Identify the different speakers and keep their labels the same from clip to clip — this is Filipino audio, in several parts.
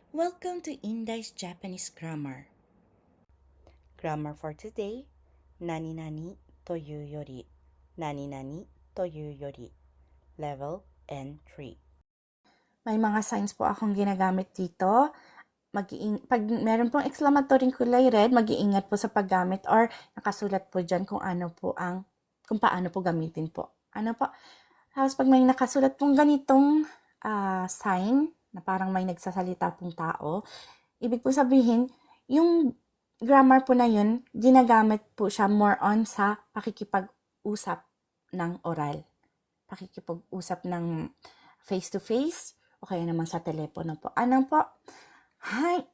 Speaker 1: Welcome to Indai's Japanese Grammar. Grammar for today, nani nani というより nani nani というより Level N3. May mga signs po akong ginagamit dito. Pag meron pong exclamatory kulay red, mag-iingat po sa paggamit or nakasulat po dyan kung paano po gamitin po. Ano po? Tapos pag may nakasulat pong ganitong sign, na parang may nagsasalita pong tao, ibig po sabihin, yung grammar po na yun, ginagamit po siya more on sa pakikipag-usap ng oral. Pakikipag-usap ng face-to-face, o kaya naman sa telepono po. Ano po? Hai.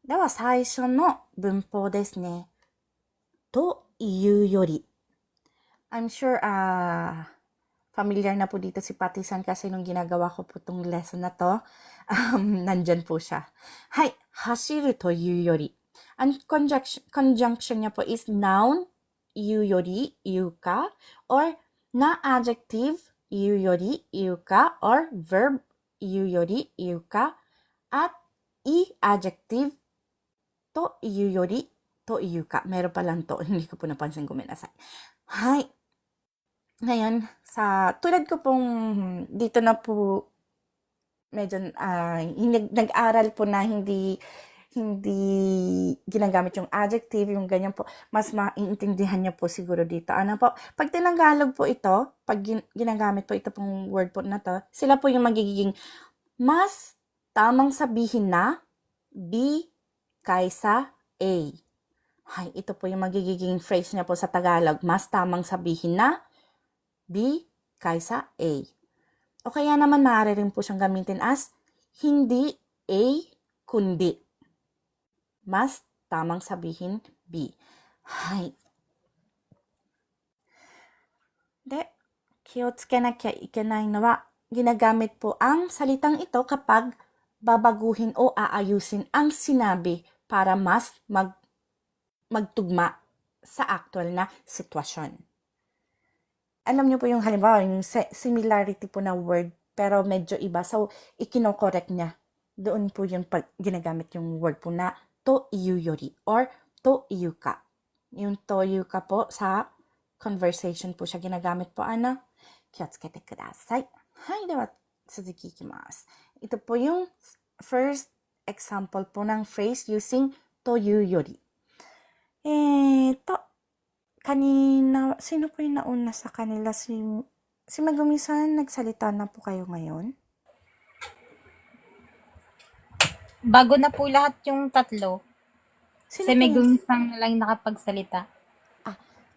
Speaker 1: では最初の文法ですね。というより。I'm sure, familiar na po dito si Patisan kasi nung ginagawa ko po itong lesson na to, nandyan po siya. Hai, hashiru to yu yori. Ang conjunction niya po is noun, yu yori, yu ka, or na adjective, yu yori, yu ka, or verb, yu yori, yu ka, at i-adjective, to yu yori, to yu ka. Meron pa lang to. Hindi ko po napansin, guminasay. Hai. Ngayon, tulad ko pong dito na po medyo nag-aral po na hindi ginagamit yung adjective, yung ganyan po, mas maiintindihan niyo po siguro dito. Ano po? Pag tinanggalog po ito, pag ginagamit po ito pong word po na to, sila po yung magiging mas tamang sabihin na B kaysa A. Hay, ito po yung magiging phrase niya po sa Tagalog. Mas tamang sabihin na B kaysa A. O kaya naman maaari rin po siyang gamitin as hindi A, kundi. Mas tamang sabihin B. Hai. De, 気をつけなきゃいけないのは, ginagamit po ang salitang ito kapag babaguhin o aayusin ang sinabi para mas magtugma sa actual na sitwasyon. Alam niyo po yung halimbawa, yung similarity po na word, pero medyo iba. So, ikino-correct niya. Doon po yung ginagamit yung word po na to iyu yori or to iyu ka. Yung to iyu ka po sa conversation po siya ginagamit po. Ano? Kiyotsukete kudasai. Hai, dewa, tsuzuki ikimasu. Ito po yung first example po ng phrase using to iyu yori. Kanina, sino po yung nauna sa kanila? Si Megumi-san, nagsalita na po kayo ngayon?
Speaker 2: Bago na po lahat yung tatlo.
Speaker 1: Sino
Speaker 2: Si
Speaker 1: po yung,
Speaker 2: Megumi-san lang nakapagsalita.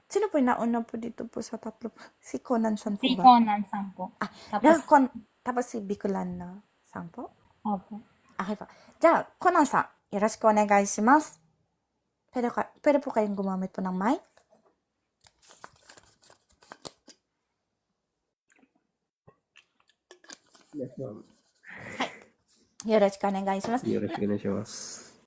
Speaker 1: sino po yung nauna po dito po sa tatlo? Si Conan-san po
Speaker 2: Si
Speaker 1: ba?
Speaker 2: Conan-san po. Tapos,
Speaker 1: Tapos si Bikulan na san po?
Speaker 2: opo.
Speaker 1: Okay po. じゃあ、Conan-san, よろしくお願いします。Pwede po kayong gumamit po ng mic?
Speaker 3: Yes, ma'am.
Speaker 1: よろしくお願いします。
Speaker 3: よろしくお願いします。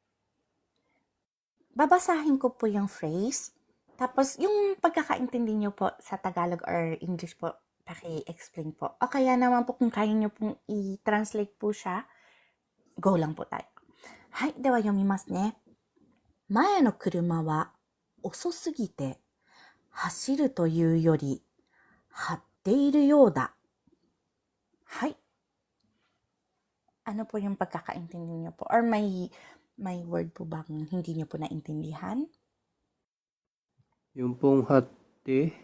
Speaker 1: Babasahin ko po yung phrase. Tapos, yung pagkakaintindi nyo po sa Tagalog or English po, paki-explain po. O kaya naman po kung kaya nyo pong i-translate po siya, go lang po tayo. Hai, dewa yomimasu ne. 前の車は遅すぎて走るというより張っているようだ。はい。Ano po yung pagkakaintindi nyo po? Or may word po bang hindi nyo po naintindihan?
Speaker 3: Yung pong hatte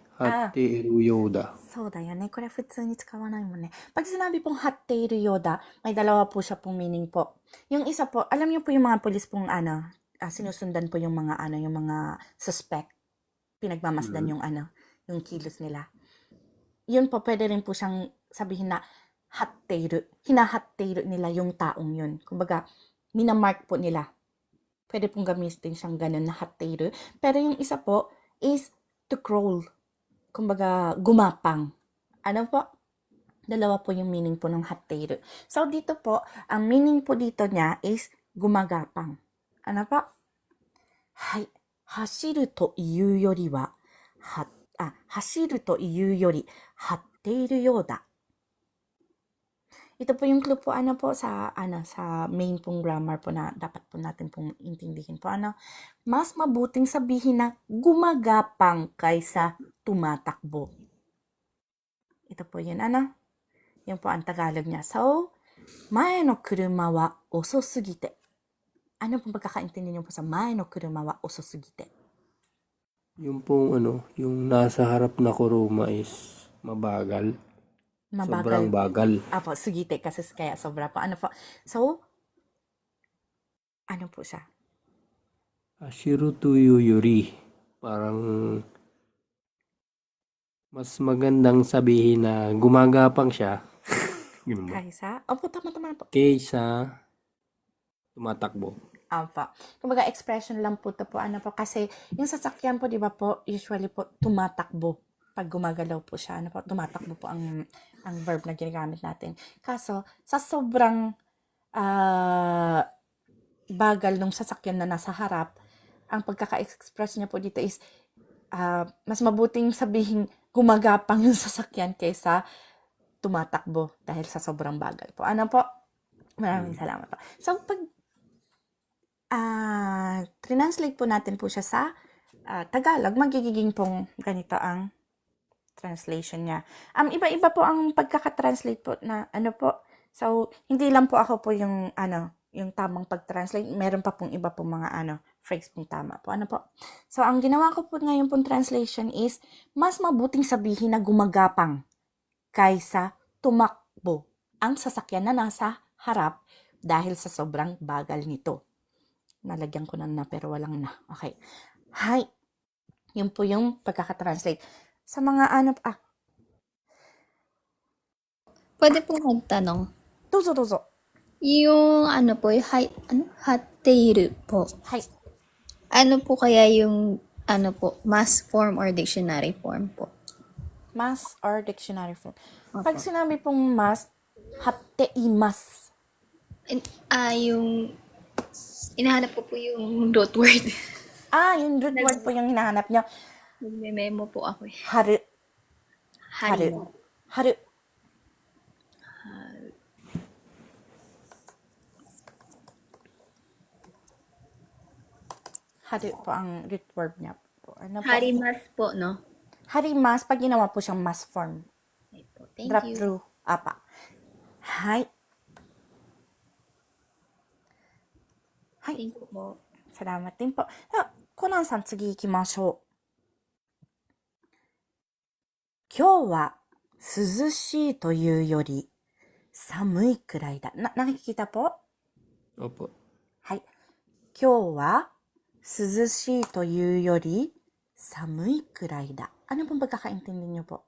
Speaker 3: iru yoda.
Speaker 1: そうだよね。これ普通に使わないもんね。Pag sinabi pong hatteiru yoda, may dalawa po siya pong meaning po. Yung isa po, alam niyo po yung mga pulis pong sinusundan po yung mga yung mga suspect. Pinagmamasdan yung yung kilos nila. Yun po, pwede rin po siyang sabihin na hatteiru. Hinahatteiru nila yung taong yun. Kumbaga, minamark po nila. Pwede pong gamitin siyang ganun na hatteiru. Pero yung isa po is to crawl. Kumbaga, gumapang. Ano po? Dalawa po yung meaning po ng hatteiru. So, dito po, ang meaning po dito niya is gumagapang. Ano po? Hai. Hashiru to iu yori wa, hashiru to iu yori, hatteiru yoda. Ito po yung clue po sa main pong grammar po na dapat po natin pong intindihin po mas mabuting sabihin na gumagapang kaysa tumatakbo. Ito po yun yung po ang Tagalog niya. So, mae no kuruma wa ososugite. Ano pong pagkakaintindi niyo po sa mae no kuruma wa ososugite?
Speaker 3: Yung pong yung nasa harap na kuruma is mabagal. Sobrang bagal.
Speaker 1: Apo, sugite kasi kaya sobra po. So, ano po siya?
Speaker 3: Ashiru tuyo yuri. Parang mas magandang sabihin na gumagapang siya. Ganun ba?
Speaker 1: Kaysa? Opo, tama po.
Speaker 3: Kaysa tumatakbo.
Speaker 1: Apa. Kumbaga, expression lang po ito po. Kasi yung sasakyan po, di ba po, usually po, tumatakbo. Pag gumagalaw po siya, tumatakbo po ang verb na ginagamit natin. Kaso, sa sobrang bagal nung sasakyan na nasa harap, ang pagkaka-express niya po dito is, mas mabuting sabihin gumagapang yung sasakyan kaysa tumatakbo dahil sa sobrang bagal po. Maraming salamat po. So, pag translate po natin po siya sa Tagalog, magiging pong ganito ang translation niya. Iba-iba po ang pagkaka-translate po na po. So, hindi lang po ako po yung yung tamang pag-translate. Meron pa pong iba pong mga phrase pong tama po. So, ang ginawa ko po ngayon pong translation is, mas mabuting sabihin na gumagapang kaysa tumakbo ang sasakyan na nasa harap dahil sa sobrang bagal nito. Nalagyan ko na pero walang na. Okay. Hi. Yun po yung pagkaka-translate. Sa mga
Speaker 4: Pwede po magtanong.
Speaker 1: Dozo.
Speaker 4: Yung po, hatteiru po.
Speaker 1: Hi.
Speaker 4: Ano po kaya yung mass form or dictionary form po?
Speaker 1: Mass or dictionary form.
Speaker 4: Opo.
Speaker 1: Pag sinabi pong mass, hatteimasu.
Speaker 4: Yung inahanap ko po yung root word.
Speaker 1: Yung root word po yung hinahanap niyo.
Speaker 4: Nagme-memo po ako eh.
Speaker 1: Haru.
Speaker 4: Haru.
Speaker 1: Haru. Haru po ang root verb niya po.
Speaker 4: Harimas po, no?
Speaker 1: Harimas, pag ginawa po siyang mass form.
Speaker 4: Okay po. Thank
Speaker 1: Drop
Speaker 4: you.
Speaker 1: through. Apa. Hi.
Speaker 4: Thank you po.
Speaker 1: Salamat din po. Conan-san, 次行きましょう。今日は涼しいというより寒いくらいだ。nakikita po?
Speaker 3: Opo.
Speaker 1: はい。今日は涼しいというより寒いくらいだ。Ano pong pagkakaintindi niyo po?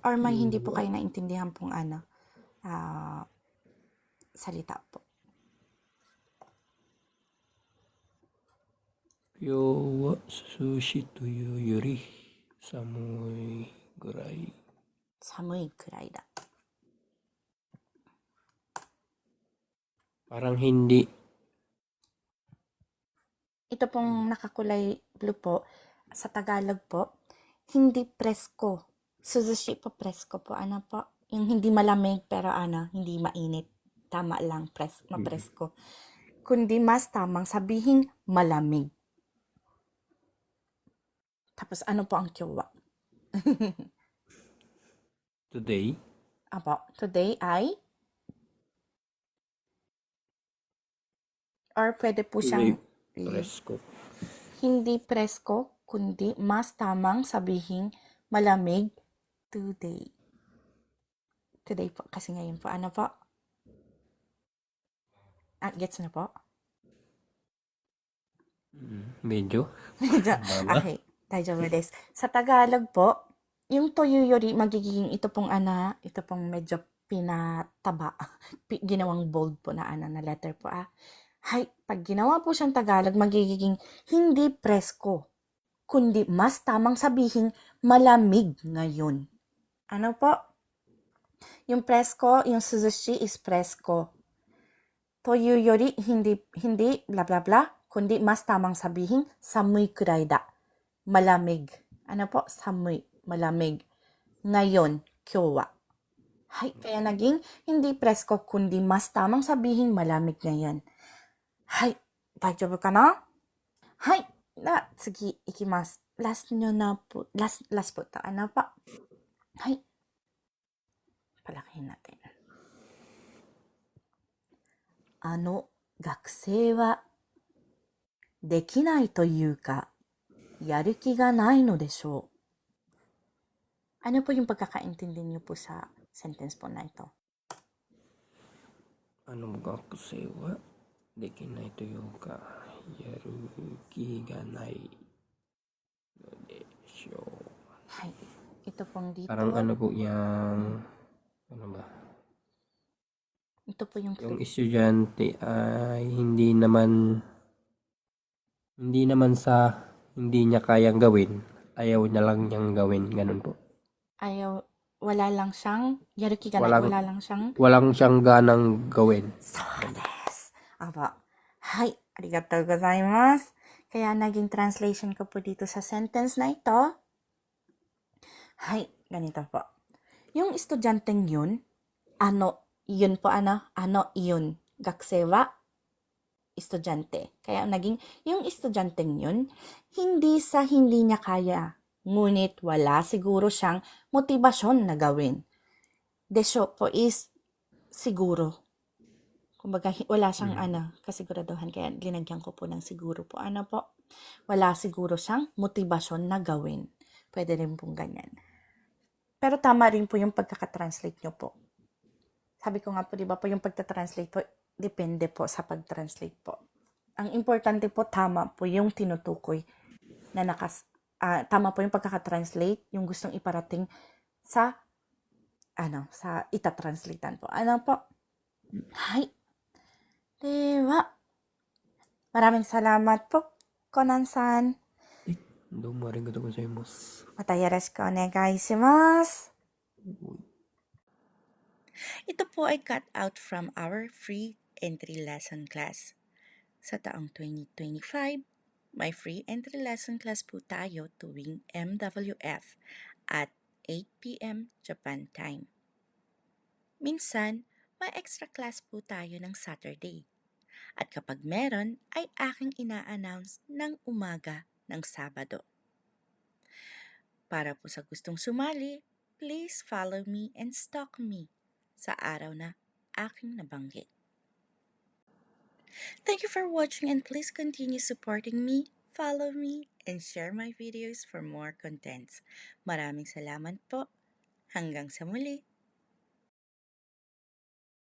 Speaker 1: Or may hindi po kayo naintindihan pong salita po.
Speaker 3: 今日は涼しいというより寒いぐらい。
Speaker 1: 寒いくらいだ。
Speaker 3: Parang hindi.
Speaker 1: Ito pong nakakulay blue po, sa Tagalog po, hindi presko. Suzushi po presko po. Yung hindi malamig pero hindi mainit. Tama lang, mapresko. Kundi mas tamang sabihin malamig. Tapos ano po ang kyowa?
Speaker 3: Today,
Speaker 1: Today ay? Or pwede po siyang
Speaker 3: presko.
Speaker 1: hindi presko, kundi mas tamang sabihin malamig today. Today po, kasi ngayon po. Ano po? Gets na po?
Speaker 3: Medyo.
Speaker 1: Okay, 大丈夫です。Sa Tagalog po, yung toyo yori, magiging ito pong medyo pinataba. Ginawang bold po na letter po. Hay, pag ginawa po siyang Tagalog, magiging hindi presko, kundi mas tamang sabihin malamig ngayon. Ano po? Yung presko, yung suzushi is presko. Toyu yori, hindi, bla bla bla, kundi mas tamang sabihin, samui kurai da. Malamig. Ano po? Samui. Malamig. ngayon, 今日は. Hay, kaya naging hindi presko kundi mas tamang sabihin malamig ngayon. Hay, 大丈夫かな? Hay, na, sige, ikimasu. Last nyo na po, last po ta, ano pa? Hay, palakihin natin. 学生はできないというか、やる気がないのでしょう. Ano po yung pagkakaintindi niyo po sa sentence po na ito?
Speaker 3: 学生はできないというか、やる気がないのでしょう.
Speaker 1: Hay, ito pong dito.
Speaker 3: Parang ano po yung, ano ba?
Speaker 1: Ito po yung
Speaker 3: estudyante ay hindi naman sa hindi niya kayang gawin, ayaw niya lang niyang gawin, ganun po.
Speaker 1: ayaw, wala lang siyang, yaruki ga nai, wala lang siyang,
Speaker 3: Walang siyang ganang gawin.
Speaker 1: そうです. Aba. Hay, arigatou gozaimasu. Kaya naging translation ko po dito sa sentence na ito. Hay, ganito po. Yung estudyanteng yun, yun po yun. Gakusei wa estudyante. Kaya naging yung estudyanteng yun, hindi sa hindi niya kaya. Ngunit wala siguro siyang motibasyon na gawin. Desyo po is siguro. Kumbaga, wala siyang kasiguraduhan. Kaya linagyan ko po ng siguro po. Ano po? Wala siguro siyang motibasyon na gawin. Pwede rin pong ganyan. Pero tama rin po yung pagkakatranslate nyo po. Sabi ko nga po, di ba po yung pagtatranslate po, depende po sa pag-translate po. Ang importante po, tama po yung tinutukoy na tama po yung pagkakatranslate, yung gustong iparating sa itatranslatean po. Ano po? Hay. Dewa. Maraming salamat po, Conan-san.
Speaker 3: どうもありがとうございます。
Speaker 1: またよろしくお願いします。Ito po ay cut out from our free entry lesson class. Sa taong 2025, may free entry lesson class po tayo tuwing MWF at 8 p.m. Japan time. Minsan, may extra class po tayo ng Saturday. At kapag meron, ay aking ina-announce ng umaga ng Sabado. Para po sa gustong sumali, please follow me and stalk me sa araw na aking nabanggit. Thank you for watching and please continue supporting me, follow me, and share my videos for more contents. Maraming salamat po. Hanggang sa muli.